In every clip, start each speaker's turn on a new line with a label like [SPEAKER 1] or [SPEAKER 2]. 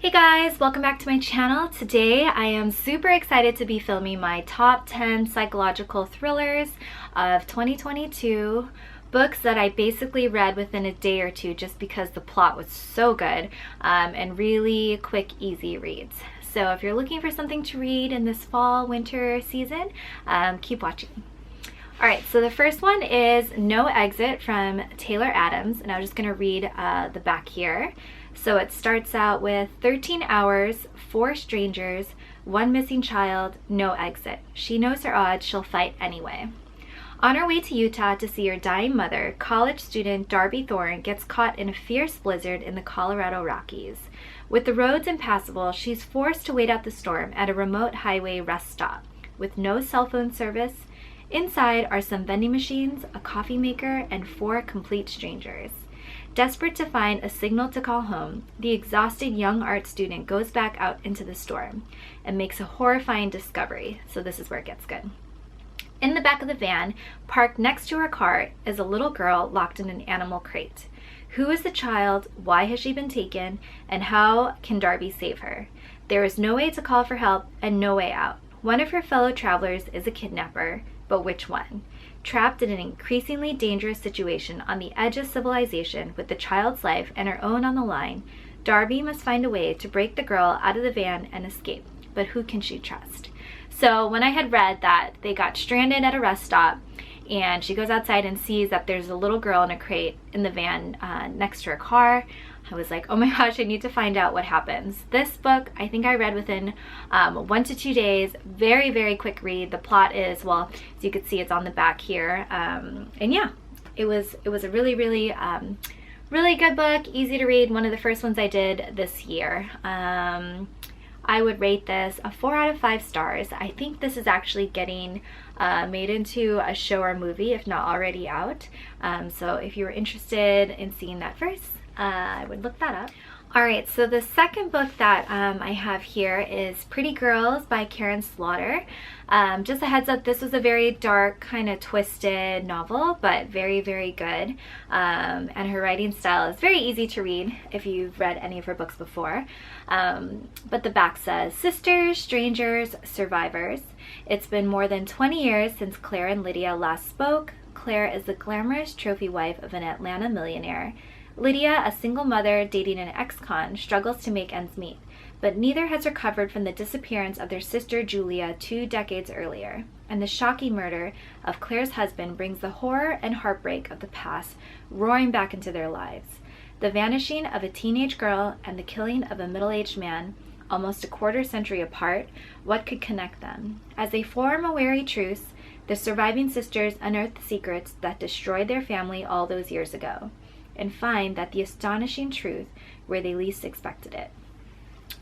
[SPEAKER 1] Hey guys, welcome back to my channel. Today I am super excited to be filming my top 10 psychological thrillers of 2022, books that I basically read within a day or two just because the plot was so good, and really quick, easy reads. So if you're looking for something to read in this fall, winter season, keep watching. Alright, so the first one is No Exit from Taylor Adams, and I'm just going to read the back here. So it starts out with 13 hours, 4 strangers, 1 missing child, no exit. She knows her odds, she'll fight anyway. On her way to Utah to see her dying mother, college student Darby Thorne gets caught in a fierce blizzard in the Colorado Rockies. With the roads impassable, she's forced to wait out the storm at a remote highway rest stop. With no cell phone service, inside are some vending machines, a coffee maker, and 4 complete strangers. Desperate to find a signal to call home, the exhausted young art student goes back out into the storm and makes a horrifying discovery. So this is where it gets good. In the back of the van, parked next to her car, is a little girl locked in an animal crate. Who is the child? Why has she been taken? And how can Darby save her? There is no way to call for help and no way out. One of her fellow travelers is a kidnapper, but which one? Trapped in an increasingly dangerous situation on the edge of civilization with the child's life and her own on the line, Darby must find a way to break the girl out of the van and escape. But who can she trust? So when I had read that they got stranded at a rest stop and she goes outside and sees that there's a little girl in a crate in the van next to her car, I was like, oh my gosh, I need to find out what happens. This book, I think I read within 1 to 2 days. Very, very quick read. The plot is, well, as you can see, it's on the back here. And yeah, it was a really, really, really good book. Easy to read. One of the first ones I did this year. I would rate this a 4 out of 5 stars. I think this is actually getting made into a show or movie, if not already out. So if you were interested in seeing that first, I would look that up. Alright, so the second book that I have here is Pretty Girls by Karen Slaughter. Just a heads up, this was a very dark, kind of twisted novel, but very, very good. And her writing style is very easy to read if you've read any of her books before. But the back says, Sisters, Strangers, Survivors. It's been more than 20 years since Claire and Lydia last spoke. Claire is the glamorous trophy wife of an Atlanta millionaire. Lydia, a single mother dating an ex-con, struggles to make ends meet, but neither has recovered from the disappearance of their sister Julia 2 decades earlier, and the shocking murder of Claire's husband brings the horror and heartbreak of the past roaring back into their lives. The vanishing of a teenage girl and the killing of a middle-aged man, almost a quarter century apart, what could connect them? As they form a wary truce, the surviving sisters unearth the secrets that destroyed their family all those years ago, and find that the astonishing truth where they least expected it.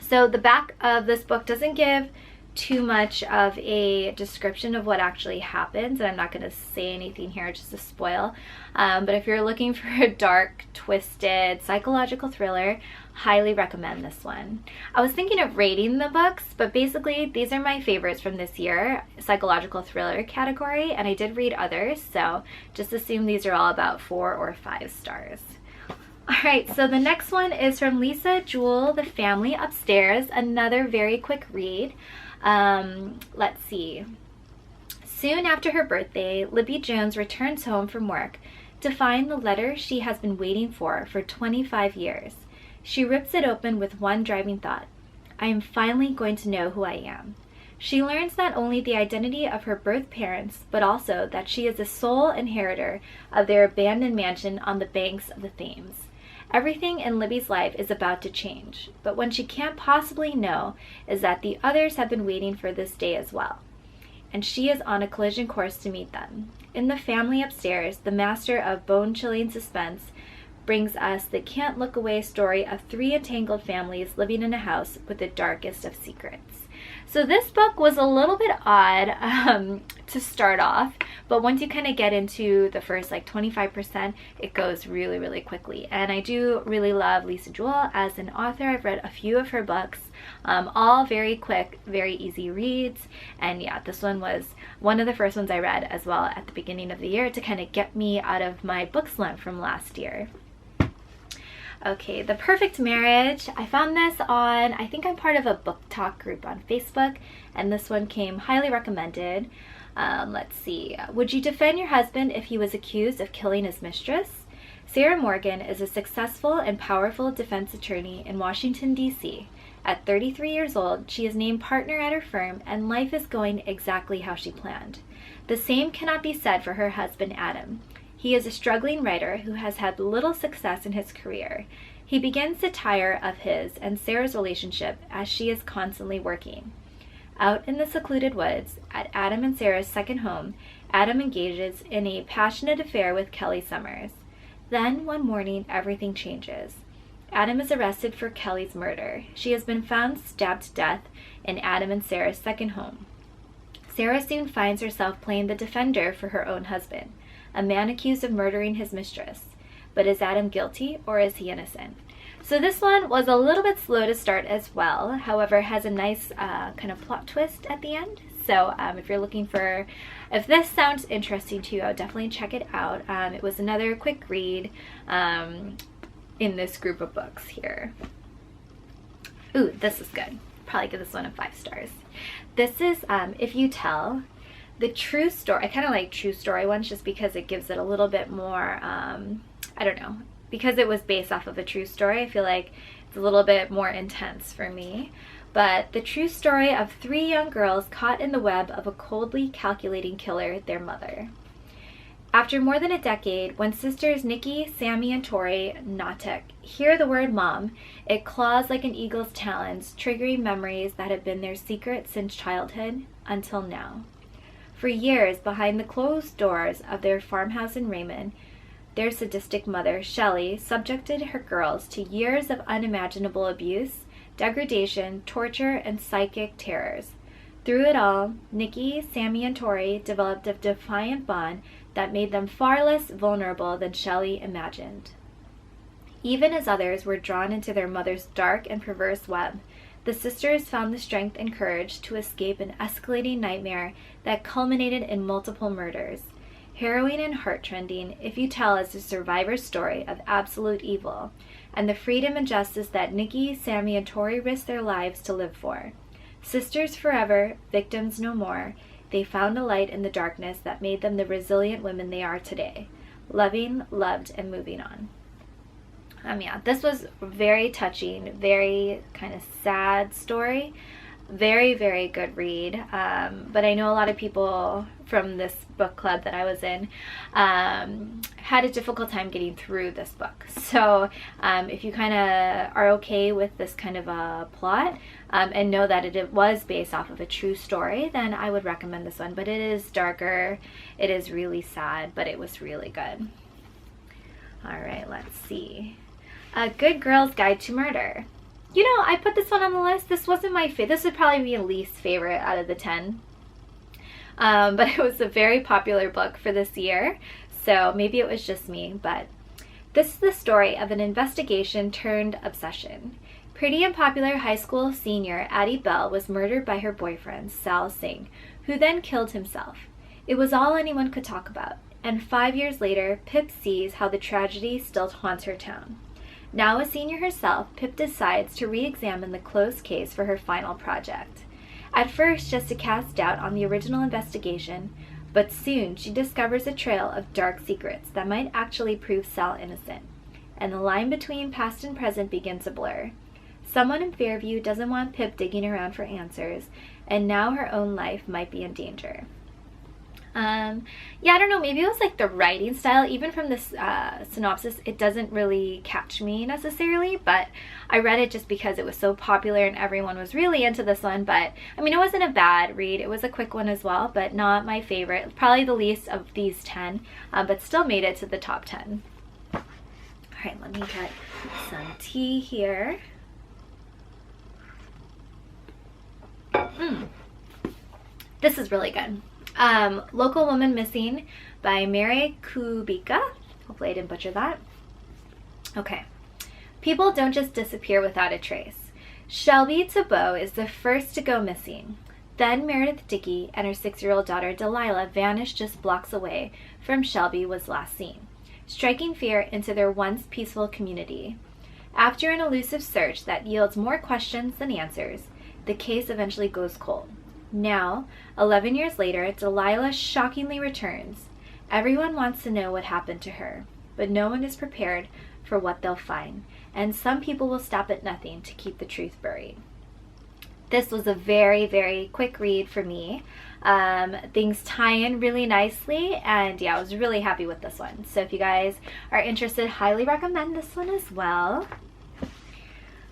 [SPEAKER 1] So the back of this book doesn't give too much of a description of what actually happens, and I'm not going to say anything here just to spoil, but if you're looking for a dark, twisted, psychological thriller, highly recommend this one. I was thinking of rating the books, but basically these are my favorites from this year, psychological thriller category, and I did read others, so just assume these are all about 4 or 5 stars. Alright, so the next one is from Lisa Jewell, The Family Upstairs, another very quick read. Let's see. Soon after her birthday, Libby Jones returns home from work to find the letter she has been waiting for 25 years. She rips it open with one driving thought: I am finally going to know who I am. She learns not only the identity of her birth parents, but also that she is the sole inheritor of their abandoned mansion on the banks of the Thames. Everything in Libby's life is about to change, but what she can't possibly know is that the others have been waiting for this day as well, and she is on a collision course to meet them. In The Family Upstairs, the master of bone-chilling suspense brings us the can't-look-away story of 3 entangled families living in a house with the darkest of secrets. So this book was a little bit odd to start off, but once you kind of get into the first like 25%, it goes really, really quickly. And I do really love Lisa Jewell as an author. I've read a few of her books, all very quick, very easy reads. And yeah, this one was one of the first ones I read as well at the beginning of the year to kind of get me out of my book slump from last year. Okay, The Perfect Marriage. I found this on, I think I'm part of a book talk group on Facebook, and this one came highly recommended. Let's see. Would you defend your husband if he was accused of killing his mistress? Sarah Morgan is a successful and powerful defense attorney in Washington, D.C. At 33 years old, she is named partner at her firm, and life is going exactly how she planned. The same cannot be said for her husband, Adam. He is a struggling writer who has had little success in his career. He begins to tire of his and Sarah's relationship as she is constantly working. Out in the secluded woods, at Adam and Sarah's second home, Adam engages in a passionate affair with Kelly Summers. Then, one morning, everything changes. Adam is arrested for Kelly's murder. She has been found stabbed to death in Adam and Sarah's second home. Sarah soon finds herself playing the defender for her own husband, a man accused of murdering his mistress. But is Adam guilty or is he innocent? So this one was a little bit slow to start as well, however has a nice kind of plot twist at the end. So if you're looking for, if this sounds interesting to you, I would definitely check it out. It was another quick read in this group of books here. Ooh, this is good. Probably give this one a 5 stars. This is If You Tell. The true story, I kind of like true story ones just because it gives it a little bit more, I don't know, because it was based off of a true story, I feel like it's a little bit more intense for me. But the true story of 3 young girls caught in the web of a coldly calculating killer, their mother. After more than a decade, when sisters Nikki, Sammy, and Tori Natek hear the word mom, it claws like an eagle's talons, triggering memories that have been their secret since childhood until now. For years, behind the closed doors of their farmhouse in Raymond, their sadistic mother, Shelley, subjected her girls to years of unimaginable abuse, degradation, torture, and psychic terrors. Through it all, Nikki, Sammy, and Tori developed a defiant bond that made them far less vulnerable than Shelley imagined. Even as others were drawn into their mother's dark and perverse web, the sisters found the strength and courage to escape an escalating nightmare that culminated in multiple murders. Harrowing and heart-rending, If You Tell is a survivor's story of absolute evil, and the freedom and justice that Nikki, Sammy, and Tori risked their lives to live for. Sisters forever, victims no more, they found a light in the darkness that made them the resilient women they are today, loving, loved, and moving on. Yeah, this was very touching, very kind of sad story. Very, very good read. But I know a lot of people from this book club that I was in had a difficult time getting through this book. So if you kind of are okay with this kind of a plot and know that it was based off of a true story, then I would recommend this one. But it is darker, it is really sad, but it was really good. All right, let's see. A Good Girl's Guide to Murder. You know, I put this one on the list. This wasn't my favorite. This would probably be a least favorite out of the 10. But it was a very popular book for this year, so maybe it was just me. But this is the story of an investigation turned obsession. Pretty and popular high school senior Addie Bell was murdered by her boyfriend, Sal Singh, who then killed himself. It was all anyone could talk about, and 5 years later, Pip sees how the tragedy still haunts her town. Now a senior herself, Pip decides to re-examine the closed case for her final project. At first just to cast doubt on the original investigation, but soon she discovers a trail of dark secrets that might actually prove Sal innocent, and the line between past and present begins to blur. Someone in Fairview doesn't want Pip digging around for answers, and now her own life might be in danger. Yeah, I don't know, maybe it was like the writing style. Even from this synopsis, it doesn't really catch me necessarily, but I read it just because it was so popular and everyone was really into this one. But I mean, it wasn't a bad read. It was a quick one as well, but not my favorite. Probably the least of these 10, but still made it to the top 10. All right, let me get some tea here. This is really good. Local Woman Missing by Mary Kubica. Hopefully I didn't butcher that. Okay. People don't just disappear without a trace. Shelby Tabot is the first to go missing. Then Meredith Dickey and her 6-year-old daughter Delilah vanished just blocks away from Shelby was last seen, striking fear into their once peaceful community. After an elusive search that yields more questions than answers, the case eventually goes cold. Now, 11 years later, Delilah shockingly returns. Everyone wants to know what happened to her, but no one is prepared for what they'll find, and some people will stop at nothing to keep the truth buried. This was a very, very quick read for me. Things tie in really nicely, and yeah, I was really happy with this one. So if you guys are interested, highly recommend this one as well.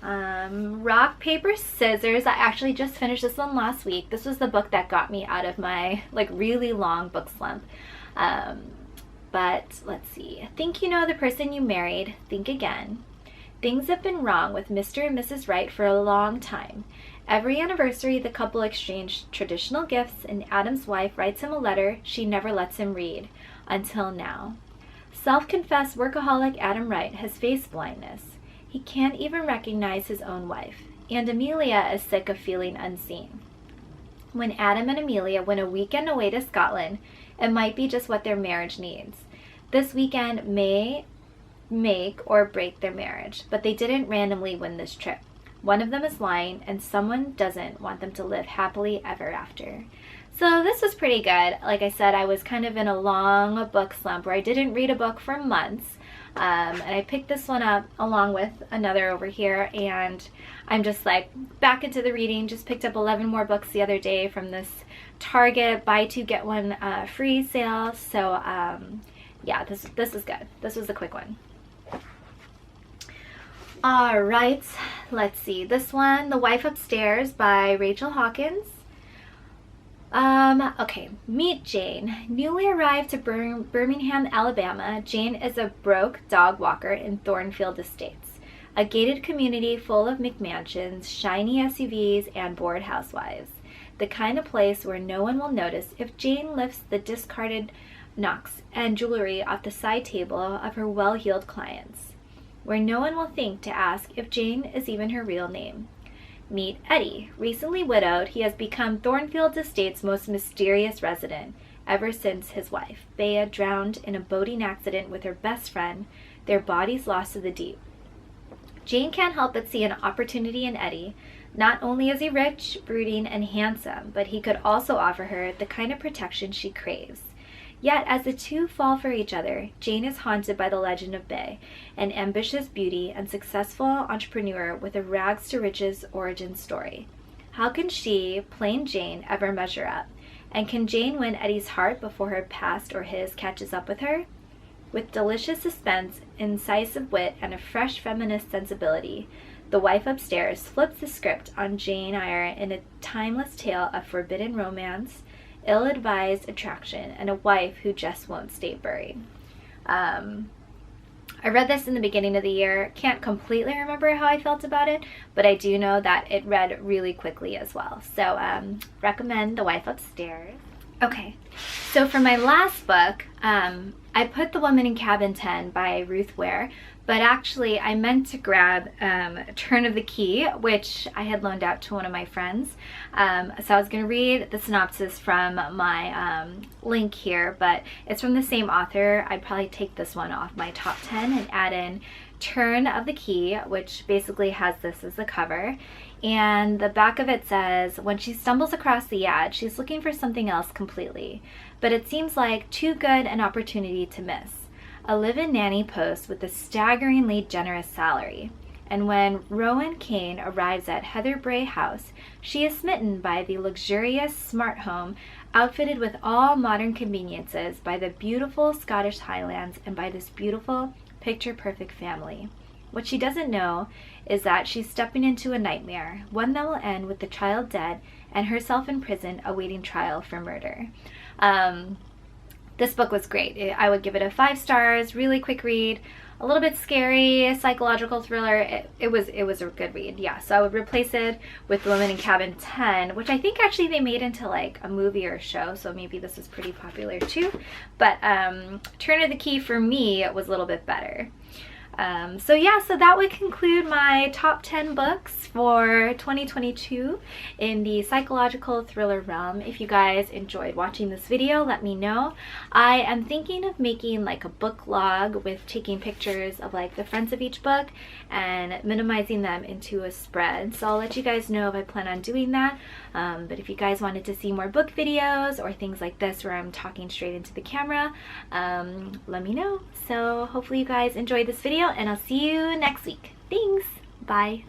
[SPEAKER 1] Rock, Paper, Scissors. I actually just finished this one last week. This was the book that got me out of my really long book slump. But let's see. Think you know the person you married? Think again. Things have been wrong with Mr. and Mrs. Wright for a long time. Every anniversary, the couple exchange traditional gifts, and Adam's wife writes him a letter she never lets him read, until now. Self-confessed workaholic Adam Wright has face blindness. He can't even recognize his own wife, and Amelia is sick of feeling unseen. When Adam and Amelia win a weekend away to Scotland, it might be just what their marriage needs. This weekend may make or break their marriage, but they didn't randomly win this trip. One of them is lying, and someone doesn't want them to live happily ever after. So this was pretty good. Like I said, I was kind of in a long book slump where I didn't read a book for months. And I picked this one up along with another over here, and I'm just like back into the reading. Just picked up 11 more books the other day from this Target buy two get one free sale. So yeah, this is good. This was a quick one. All right, let's see. This one, The Wife Upstairs by Rachel Hawkins. Okay, meet Jane. Newly arrived to Birmingham, Alabama, Jane is a broke dog walker in Thornfield Estates, a gated community full of McMansions, shiny SUVs, and bored housewives. The kind of place where no one will notice if Jane lifts the discarded knocks and jewelry off the side table of her well-heeled clients. Where no one will think to ask if Jane is even her real name. Meet Eddie. Recently widowed, he has become Thornfield Estate's most mysterious resident ever since his wife, Bea, drowned in a boating accident with her best friend, their bodies lost to the deep. Jane can't help but see an opportunity in Eddie. Not only is he rich, brooding, and handsome, but he could also offer her the kind of protection she craves. Yet, as the two fall for each other, Jane is haunted by the legend of Bea, an ambitious beauty and successful entrepreneur with a rags-to-riches origin story. How can she, plain Jane, ever measure up? And can Jane win Eddie's heart before her past or his catches up with her? With delicious suspense, incisive wit, and a fresh feminist sensibility, The Wife Upstairs flips the script on Jane Eyre in a timeless tale of forbidden romance, ill-advised attraction, and a wife who just won't stay buried. I read this in the beginning of the year. Can't completely remember how I felt about it, but I do know that it read really quickly as well. So recommend The Wife Upstairs. Okay, so for my last book, I put The Woman in Cabin 10 by Ruth Ware, but actually I meant to grab Turn of the Key, which I had loaned out to one of my friends. So I was going to read the synopsis from my link here, but it's from the same author. I'd probably take this one off my top 10 and add in Turn of the Key, which basically has this as the cover. And the back of it says, when she stumbles across the ad, she's looking for something else completely. But it seems like too good an opportunity to miss. A live-in nanny post with a staggeringly generous salary. And when Rowan Kane arrives at Heather Bray House, she is smitten by the luxurious smart home outfitted with all modern conveniences by the beautiful Scottish Highlands and by this beautiful, picture-perfect family. What she doesn't know is that she's stepping into a nightmare, one that will end with the child dead and herself in prison awaiting trial for murder. This book was great. I would give it a 5 stars, really quick read, a little bit scary, psychological thriller. It was a good read, yeah. So I would replace it with The Woman in Cabin 10, which I think actually they made into like a movie or a show, so maybe this is pretty popular too. But Turn of the Key for me was a little bit better. So yeah, so that would conclude my top 10 books for 2022 in the psychological thriller realm. If you guys enjoyed watching this video, let me know. I am thinking of making like a book log with taking pictures of like the fronts of each book and minimizing them into a spread. So I'll let you guys know if I plan on doing that. But if you guys wanted to see more book videos or things like this where I'm talking straight into the camera, let me know. So hopefully you guys enjoyed this video, and I'll see you next week. Thanks. Bye.